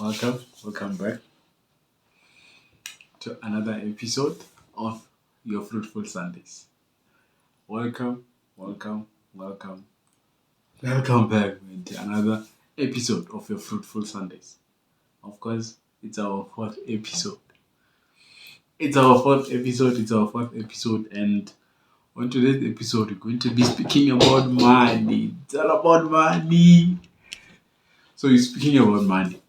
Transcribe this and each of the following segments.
Welcome back to another episode of your Fruitful Sundays. Welcome, welcome, welcome, welcome back to another episode of your Fruitful Sundays. Of course, it's our fourth episode. And on today's episode, we're going to be speaking about money. It's all about money. So, you're speaking about money.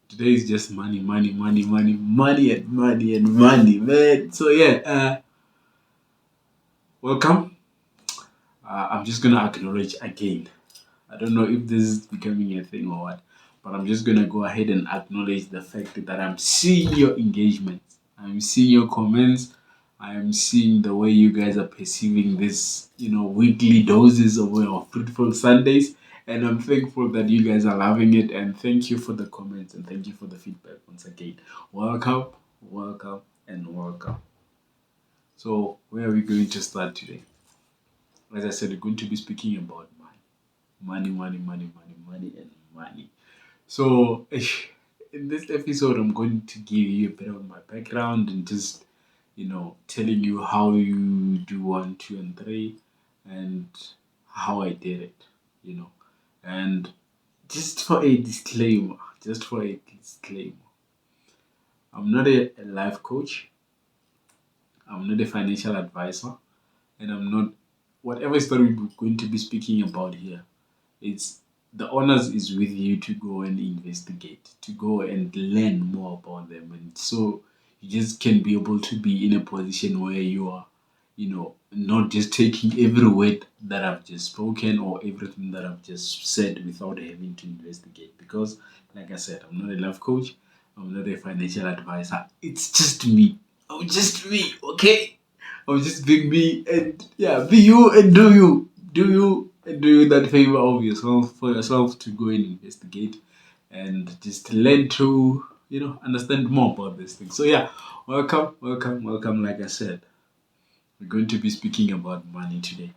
Today is just money, and money, man. So welcome. I'm just gonna acknowledge again. I don't know if this is becoming a thing or what, but I'm just gonna go ahead and acknowledge the fact that I'm seeing your engagement. I'm seeing your comments. I am seeing the way you guys are perceiving this, weekly doses of our Fruitful Sundays. And I'm thankful that you guys are loving it. And thank you for the comments and thank you for the feedback once again. Welcome, welcome, and welcome. So, where are we going to start today? As I said, we're going to be speaking about money, and money. So, in this episode, I'm going to give you a bit of my background and just, telling you how you do 1, 2, and 3, and how I did it, And just for a disclaimer, I'm not a life coach, I'm not a financial advisor, and I'm not whatever story we're going to be speaking about here. It's the honors is with you to go and investigate, to go and learn more about them, and so you just can be able to be in a position where you are, not just taking every word that I've just spoken or everything that I've just said without having to investigate. Because, like I said, I'm not a life coach, I'm not a financial advisor. It's just me. I'm just me, okay? I'm just being me, and be you and do you. And do you that favor of yourself for yourself to go and investigate and just learn to, understand more about this thing. So welcome. Like I said, we're going to be speaking about money today.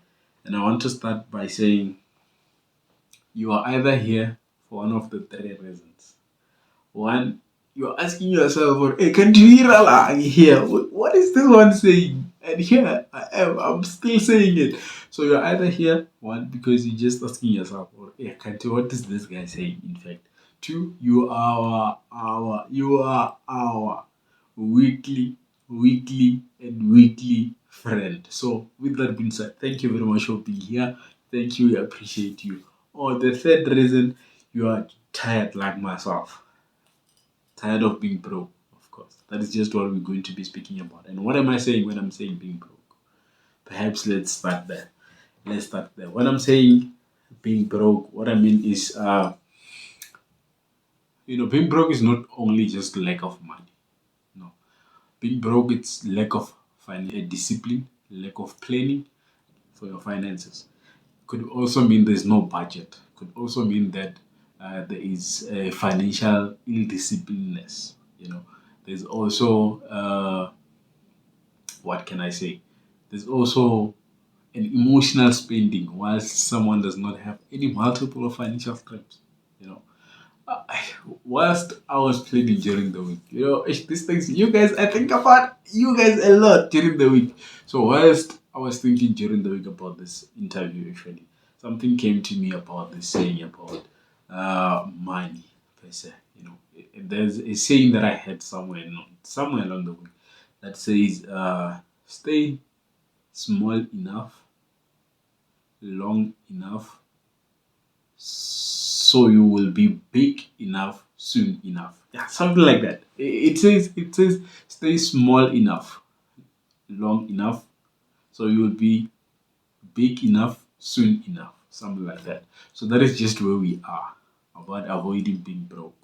And I want to start by saying you are either here for one of the three reasons. One, you're asking yourself, hey, can you hear Allah here? What is this one saying? And here I am, I'm still saying it. So you're either here, one, because you're just asking yourself, hey, what is this guy saying, in fact? Two, you are our weekly and weekly friend. So with that being said, thank you very much for being here. Thank you, I appreciate you. Or the third reason, you are tired like myself. Tired of being broke, of course. That is just what we're going to be speaking about. And what am I saying when I'm saying being broke? Perhaps let's start there. When I'm saying being broke, what I mean is, being broke is not only just lack of money. No. Being broke, it's lack of discipline, lack of planning for your finances. Could also mean there's no budget. Could also mean that there is a financial ill-disciplinedness. There's also what can I say? There's also an emotional spending whilst someone does not have any multiple of financial streams. You know, uh, whilst I was planning during the week, these things you guys, I think about you guys a lot during the week. So whilst I was thinking during the week about this interview, actually, something came to me about this saying about money per se. There's a saying that I heard somewhere along the way that says, "Stay small enough, long enough, so you will be big enough soon enough." Yeah, something like that. It says stay small enough, long enough, so you will be big enough soon enough. Something like that. So that is just where we are about avoiding being broke.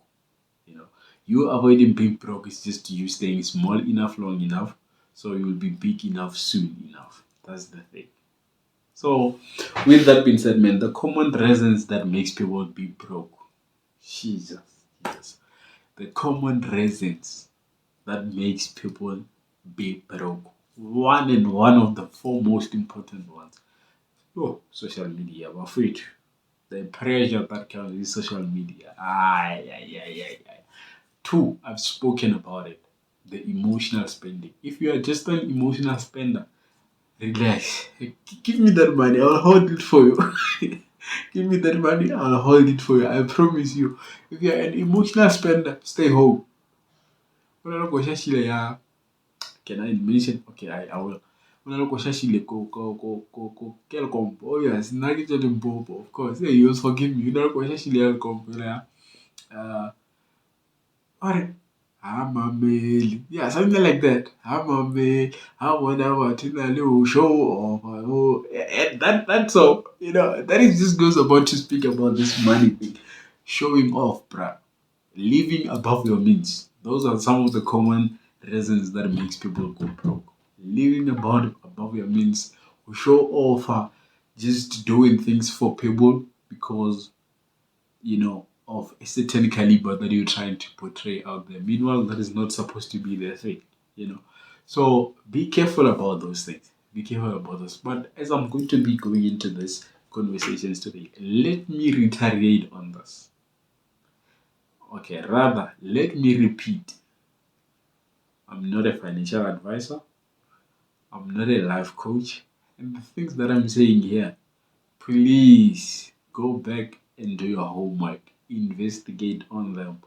You know, you avoiding being broke is just you staying small enough, long enough, so you will be big enough soon enough. That's the thing. So, with that being said, man, the common reasons that makes people be broke, Jesus, yes, the common reasons that makes people be broke. One of the four most important ones. Oh, social media, I'm afraid. The pressure that comes with social media. Aye. Two, I've spoken about it. The emotional spending. If you are just an emotional spender, relax. Give me that money. I'll hold it for you. Give me that money. I'll hold it for you. I promise you. If you're an emotional spender, stay home. Can I mention? Okay, I will. Una lo shashile ko kel kompo. Oh yes, nagi jadum popo. Of course, yeah, you also forgive me. You know ko shashile el kompo ya. Uh, alright. I'm a male. Yeah, something like that. I'm a male. I wanna watch in a little show of and that's all. That is just goes about to speak about this money thing. Showing off, bruh. Living above your means. Those are some of the common reasons that makes people go broke. Living above your means will show off just doing things for people because of a certain caliber that you're trying to portray out there. Meanwhile, that is not supposed to be their thing. So be careful about those things. Be careful about those. But as I'm going to be going into this conversations today, let me reiterate on this. Okay, rather, let me repeat. I'm not a financial advisor. I'm not a life coach. And the things that I'm saying here, please go back and do your homework. Investigate on them.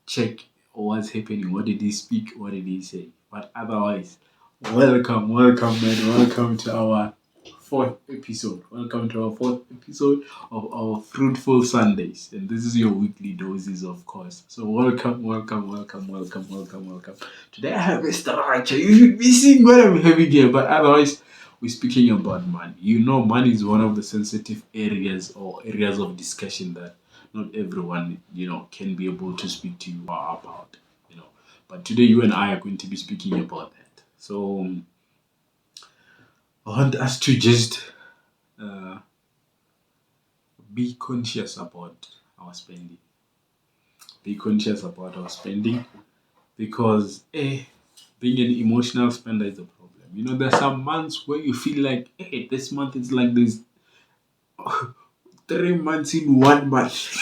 Check what's happening. What did he speak? What did he say? But otherwise, welcome, man. Welcome to our fourth episode. Welcome to our fourth episode of our Fruitful Sundays. And this is your weekly doses, of course. So welcome, welcome, welcome, welcome, welcome, welcome. Today I have a structure. You should be seeing what I'm having here. But otherwise, we're speaking about money. Money is one of the sensitive areas or areas of discussion that not everyone, can be able to speak to you about, you know. But today you and I are going to be speaking about that. So I want us to just uh, be conscious about our spending. Be conscious about our spending because being an emotional spender is a problem. There's some months where you feel like, hey, this month is like this 3 months in 1 month.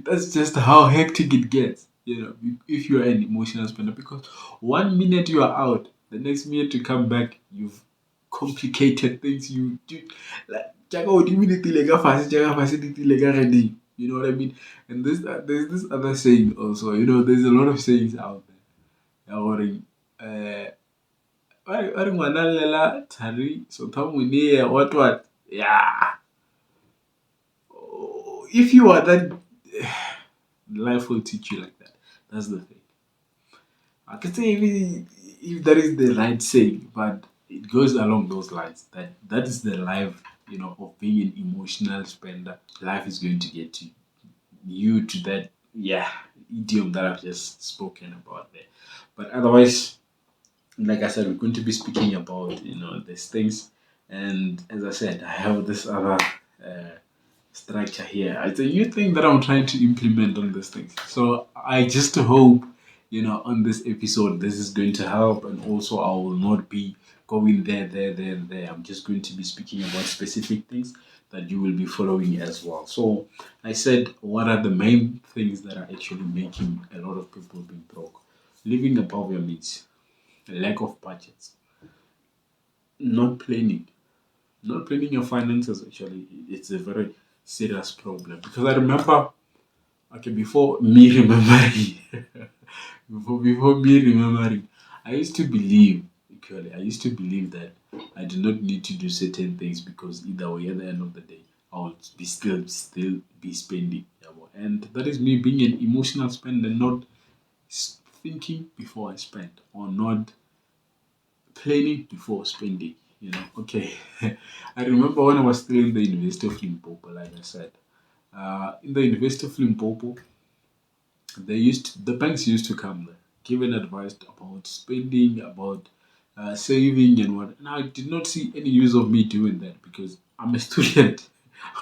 That's just how hectic it gets, if you're an emotional spender. Because 1 minute you are out, the next minute to come back, you've complicated things. You do like Jaga immediately like fast, Jaga facility like already. You know what I mean? And there's this other saying also. There's a lot of sayings out there. Uh, Ori ngwana lela thari so thamuni what yeah. If you are that, life will teach you like that. That's the thing. I can say if that is the right saying, but it goes along those lines. That is the life, of being an emotional spender. Life is going to get you to that, idiom that I've just spoken about there. But otherwise, like I said, we're going to be speaking about these things. And as I said, I have this other structure here. It's a new thing that I'm trying to implement on these things. So I just hope, on this episode, this is going to help. And also, I will not be going there. I'm just going to be speaking about specific things that you will be following as well. So I said, what are the main things that are actually making a lot of people be broke? Living above your means, lack of budgets, not planning. Not planning your finances, actually, it's a very serious problem. Because I remember, okay, before me remembering, before me remembering, I used to believe, actually, I used to believe that I do not need to do certain things because either way, at the end of the day, I will be still be spending. And that is me being an emotional spender, not thinking before I spend, or not planning before spending. Okay. I remember when I was still in the University of Limpopo, like I said. In the University of Limpopo, the banks used to come there, giving advice about spending, about saving and what. And I did not see any use of me doing that because I'm a student.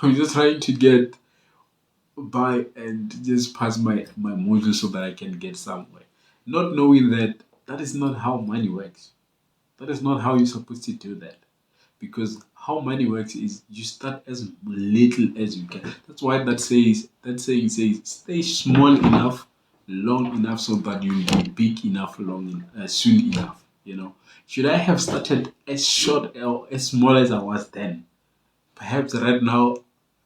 I'm just trying to get by and just pass my module so that I can get somewhere. Not knowing that is not how money works. That is not how you're supposed to do that. Because how money works is you start as little as you can. That's why that saying says stay small enough, long enough so that you'll be big enough soon enough. Should I have started as short or as small as I was then? Perhaps right now,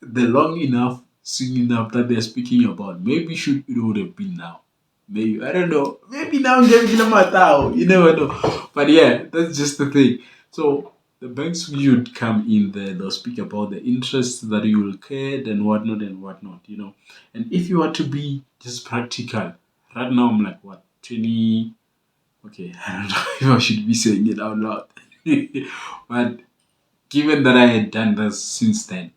the long enough, soon enough that they're speaking about, maybe should it would have been now. Maybe I don't know. Maybe now I'm getting a matter. You never know. But yeah, that's just the thing. So the banks should come in there. They'll speak about the interest that you will get and whatnot and whatnot. And if you are to be just practical, right now I'm like what 20. Okay, I don't know if I should be saying it out loud. But given that I had done this since then,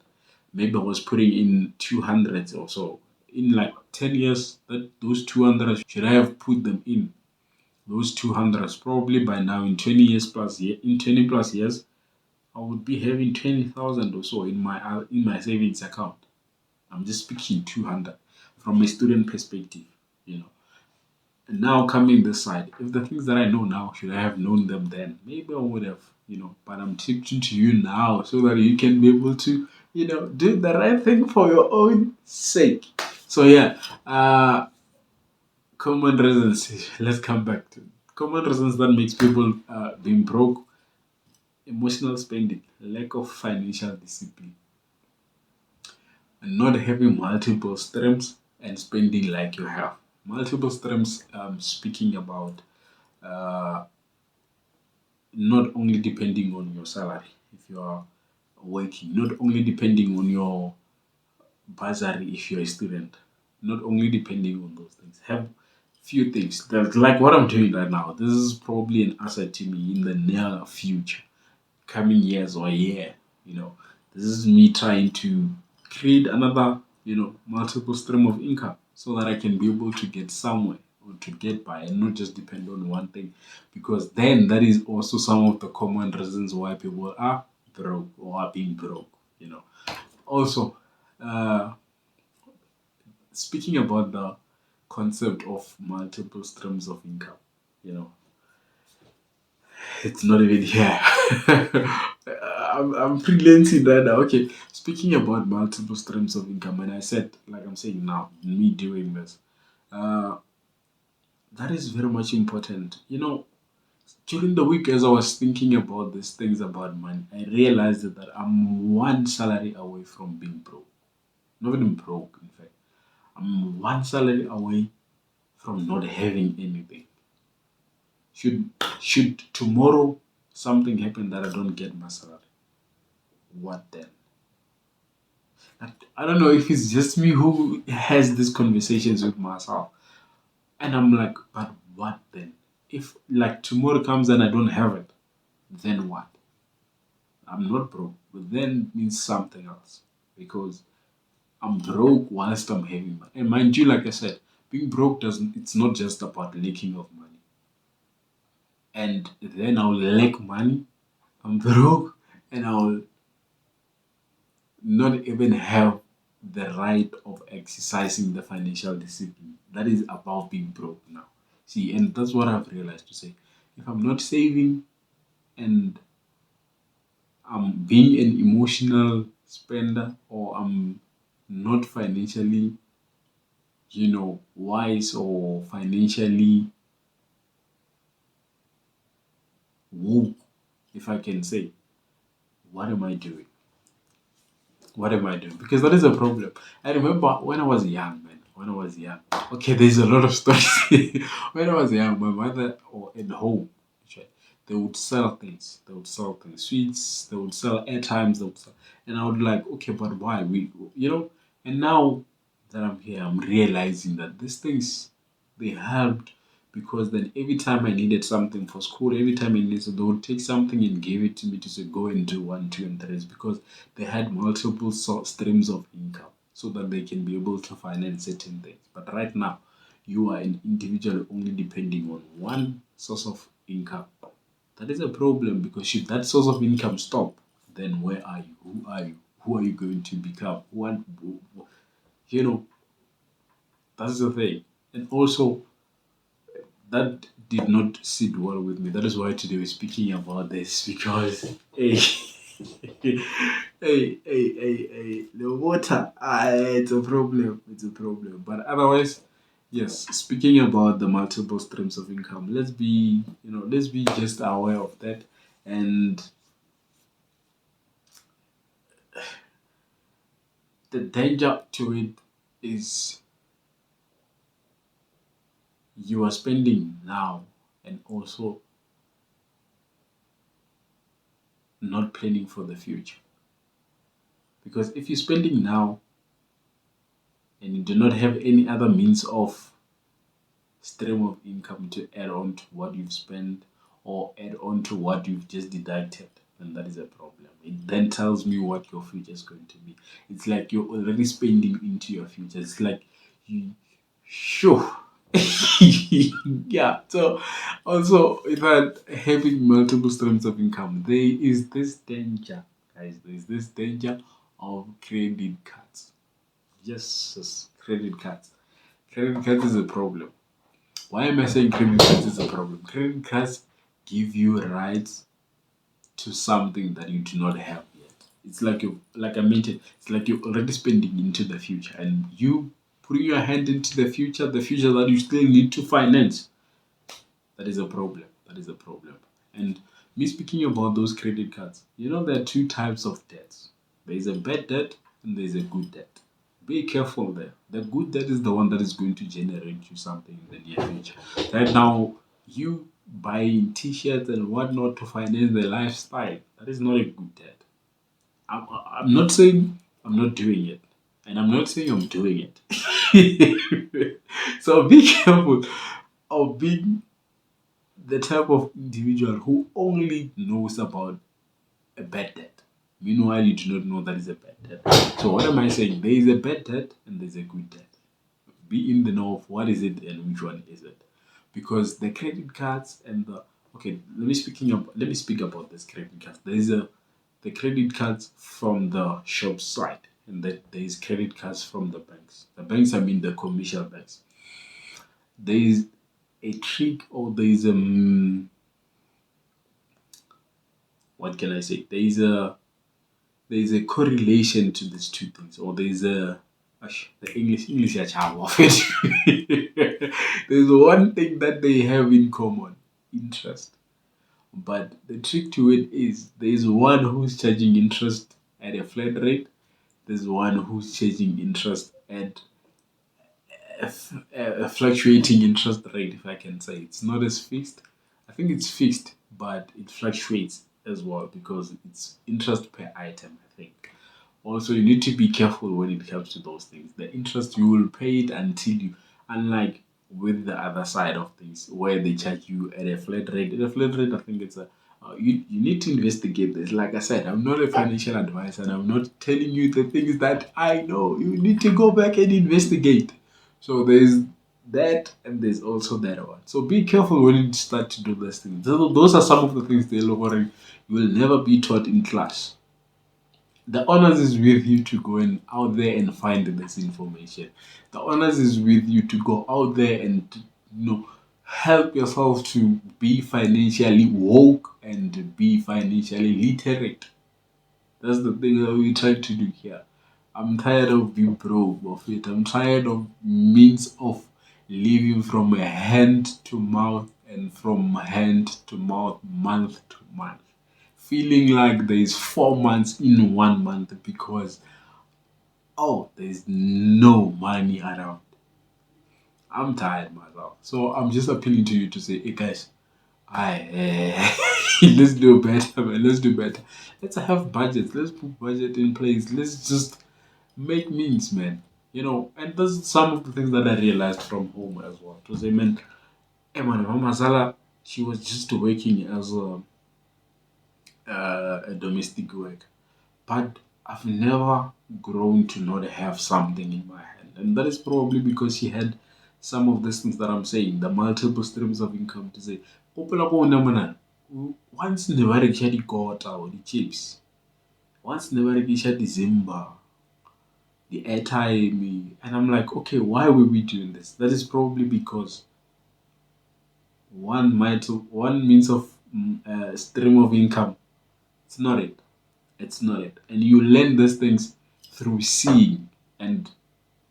maybe I was putting in 200s or so. In like 10 years, that those 200s, should I have put them in? Those 200s, probably by now in 20 plus years, I would be having 20,000 or so in my savings account. I'm just speaking 200 from a student perspective, you know. And now coming this side, if the things that I know now, should I have known them then? Maybe I would have, but I'm teaching to you now so that you can be able to, do the right thing for your own sake. So yeah, common reasons. Let's come back to common reasons that makes people being broke: emotional spending, lack of financial discipline, and not having multiple streams and spending like you have. Multiple streams, speaking about uh, not only depending on your salary if you are working, not only depending on your bursary if you're a student, not only depending on those things. Have few things. That's like what I'm doing right now. This is probably an asset to me in the near future, coming years or a year. You know, this is me trying to create another, multiple stream of income so that I can be able to get somewhere or to get by and not just depend on one thing. Because then that is also some of the common reasons why people are broke or are being broke. Also, uh, speaking about the concept of multiple streams of income, you know, it's not even here. I'm freelancing right now. Okay, speaking about multiple streams of income, and I said, like I'm saying now, me doing this, uh, that is very much important. During the week, as I was thinking about these things about money, I realized that I'm one salary away from being broke. Not even broke, in fact. I'm one salary away from not having anything. Should should tomorrow something happen that I don't get my salary, what then? I don't know if it's just me who has these conversations with myself. And I'm like, but what then? If like tomorrow comes and I don't have it, then what? I'm not broke, but then means something else. Because I'm broke whilst I'm having money. And mind you, like I said, being broke doesn't it's not just about lacking of money. And then I'll lack money, I'm broke, and I'll not even have the right of exercising the financial discipline. That is about being broke now. See, and that's what I've realized to say. If I'm not saving and I'm being an emotional spender or I'm not financially, wise or financially woke, if I can say, what am I doing? What am I doing? Because that is a problem. I remember when I was young, man. When I was young. Okay, there's a lot of stories. When I was young, my mother or at home, actually, they would sell things. They would sell things, sweets. They would sell airtimes. They would sell, and I would like, okay, but why? And now that I'm here, I'm realizing that these things they helped because then every time I needed something for school, every time I needed, so they would take something and give it to me to say, go and do one, two, and three. It's because they had multiple streams of income so that they can be able to finance certain things. But right now, you are an individual only depending on one source of income. That is a problem because should that source of income stop, then where are you? Who are you? Who are you going to become? You know, that's the thing. And also, that did not sit well with me. That is why today we're speaking about this because, hey, Hey, the water, it's a problem. It's a problem. But otherwise, yes, speaking about the multiple streams of income, let's be just aware of that. And the danger to it is you are spending now and also not planning for the future. Because if you're spending now and you do not have any other means of stream of income to add on to what you've spent or add on to what you've just deducted, then that is a problem. It then tells me what your future is going to be. It's like you're already spending into your future. It's like you, sure. Yeah. So also without having multiple streams of income, there is this danger, guys. There is this danger of credit cards. Yes, credit cards. Credit cards is a problem. Why am I saying credit cards is a problem? Credit cards give you rights to something that you do not have yet. It's like like I mentioned, it's like you're already spending into the future, and you putting your hand into the future that you still need to finance. That is a problem. That is a problem. And me speaking about those credit cards, there are two types of debts. There is a bad debt and there is a good debt. Be careful there. The good debt is the one that is going to generate you something in the near future. Right now, you buying t-shirts and whatnot to finance the lifestyle, that is not a good debt. I'm not saying I'm not doing it. And I'm not saying I'm doing it. So be careful of being the type of individual who only knows about a bad debt. Meanwhile, you do not know that is a bad debt. So what am I saying? There is a bad debt and there's a good debt. Be in the know of what is it and which one is it. Because the credit cards and the okay, let me speak about this credit cards. There is the credit cards from the shop side, and that there is credit cards from the banks. The banks, I mean the commercial banks. There is a trick, or there is what can I say? There is a correlation to these two things, or there is a the English are charm of it. There's one thing that they have in common: interest. But the trick to it is there is one who's charging interest at a flat rate. There's one who's charging interest at a fluctuating interest rate, if I can say. It's not as fixed. I think it's fixed, but it fluctuates as well because it's interest per item, I think. Also, you need to be careful when it comes to those things. The interest, you will pay it until you, unlike with the other side of things, where they charge you at a flat rate. At a flat rate, I think it's you need to investigate this. Like I said, I'm not a financial advisor and I'm not telling you the things that I know. You need to go back and investigate. So there's that and there's also that one. So be careful when you start to do those things. Those are some of the things they're lowering. You will never be taught in class. The honors is with you to go and out there and find this information. The honors is with you to go out there and help yourself to be financially woke and be financially literate. That's the thing that we try to do here. I'm tired of being broke of it. I'm tired of means of living from a hand to mouth and from hand to mouth, month to month. Feeling like there is 4 months in 1 month because there's no money around. I'm tired myself. So I'm just appealing to you to say, hey guys, I let's do better, man. Let's do better. Let's have budgets. Let's put budget in place. Let's just make means, man. And those some of the things that I realized from home as well. To say, man, hey man, Mama Zala, she was just working as a domestic worker. But I've never grown to not have something in my hand. And that is probably because she had some of these things that I'm saying, the multiple streams of income to say, "Kopela ko una mona, once never rekisha di kota or the chips, once never rekisha December, the airtime." And I'm like, okay, why were we doing this? That is probably because one means of stream of income, it's not it. It's not it. And you learn these things through seeing. And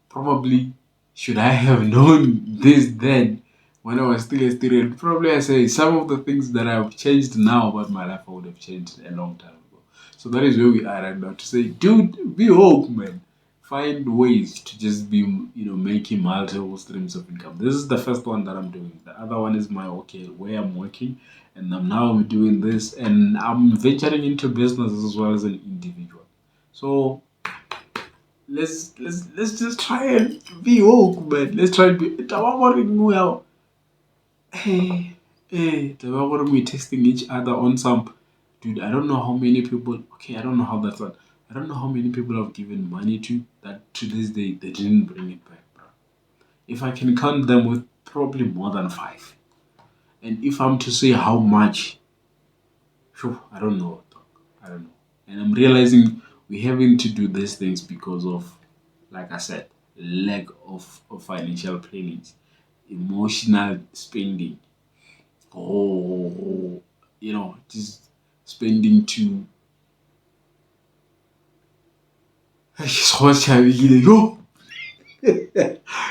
probably, should I have known this then when I was still a student? Probably I say some of the things that I've changed now about my life I would have changed a long time ago. So that is where we are right now, to say, dude, be woke, man. Find ways to just be, making multiple streams of income. This is the first one that I'm doing. The other one is my, okay, where I'm working, and I'm now doing this, and I'm venturing into business as well as an individual. So let's just try and be woke, man. Let's try and be. Well, hey, hey, we're testing each other on some. Dude, I don't know how many people. Okay, I don't know how that's done. I don't know how many people I've given money to that to this day they didn't bring it back, bro. If I can count them with probably more than five, and if I'm to say how much, phew, I don't know, dog. I don't know. And I'm realizing we're having to do these things because of, like I said, lack of financial planning, emotional spending. Oh, just spending to. Yo,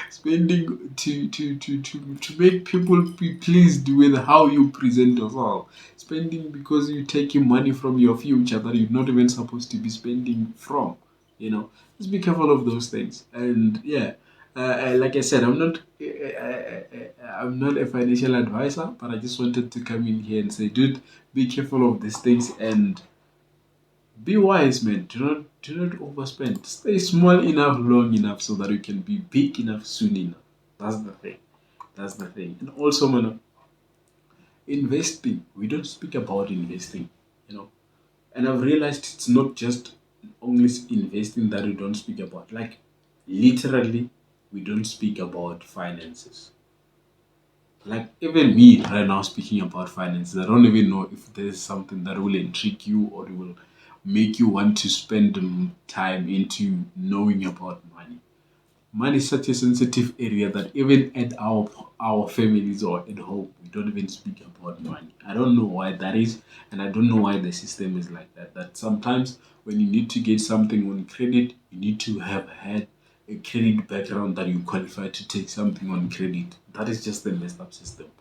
spending to make people be pleased with how you present yourself. Spending because you're taking money from your future that you're not even supposed to be spending from. Just be careful of those things. And yeah, like I said, I'm not a financial advisor, but I just wanted to come in here and say, dude, be careful of these things and be wise, man. Do not overspend. Stay small enough, long enough, so that you can be big enough soon enough. That's the thing. That's the thing. And also, man, investing. We don't speak about investing, you know. And I've realized it's not just only investing that we don't speak about. Like, literally, we don't speak about finances. Like, even me right now speaking about finances, I don't even know if there's something that will intrigue you or will make you want to spend time into knowing about money. Money is such a sensitive area that even at our families or at home, we don't even speak about money. I don't know why that is, and I don't know why the system is like that. That sometimes when you need to get something on credit, you need to have had a credit background that you qualify to take something on credit. That is just the messed up system.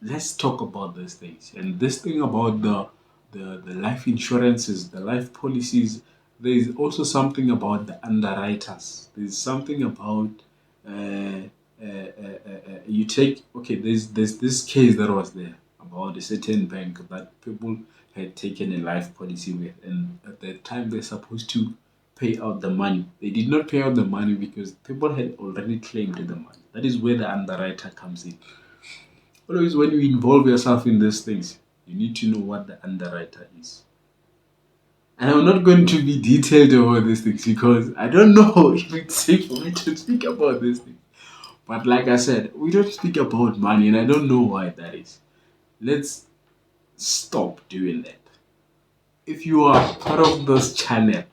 Let's talk about these things. And this thing about the life insurances, the life policies, there is also something about the underwriters. There's something about you take, okay, there's this case that was there about a certain bank that people had taken a life policy with, and at the time they're supposed to pay out the money. They did not pay out the money because people had already claimed the money. That is where the underwriter comes in. Always, when you involve yourself in these things, you need to know what the underwriter is. And I'm not going to be detailed about these things because I don't know if it's safe for me to speak about these things. But like I said, we don't speak about money, and I don't know why that is. Let's stop doing that. If you are part of this channel,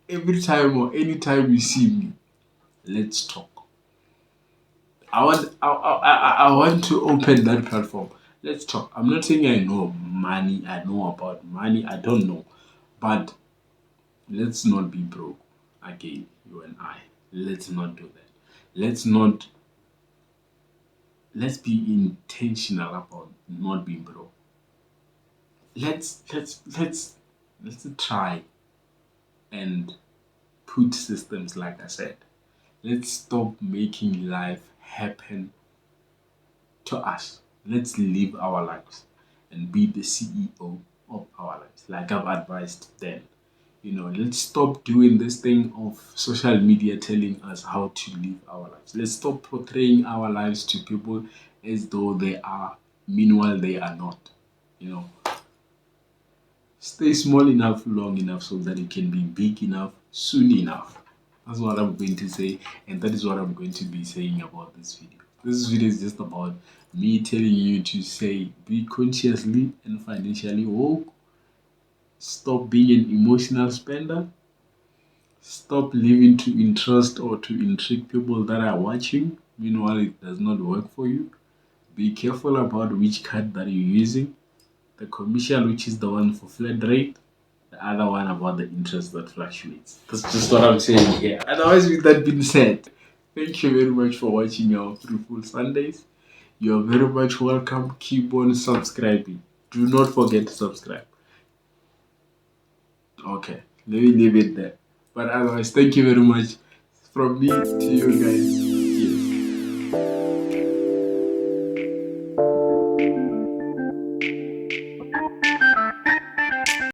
every time or anytime you see me, let's talk. I want to open that platform. Let's talk. I'm not saying I know money, I know about money, I don't know. But let's not be broke again, you and I. Let's not do that. Let's not let's be intentional about not being broke. Let's try and put systems, like I said. Let's stop making life happen to us. Let's live our lives and be the CEO of our lives, like I've advised then. Let's stop doing this thing of social media telling us how to live our lives. Let's stop portraying our lives to people as though they are, meanwhile they are not. You know, stay small enough, long enough so that it can be big enough soon enough. That's what I'm going to say, and that is what I'm going to be saying about this video. This video is just about me telling you to say, be consciously and financially woke, stop being an emotional spender, stop living to interest or to intrigue people that are watching, meanwhile it does not work for you. Be careful about which card that you're using, the commercial, which is the one for flat rate, The other one about the interest that fluctuates. That's just what I'm saying here. Otherwise, with that being said, thank you very much for watching our Fruitful Sundays. You're very much welcome. Keep on subscribing. Do not forget to subscribe. Okay, let me leave it there. But otherwise, thank you very much from me to you guys.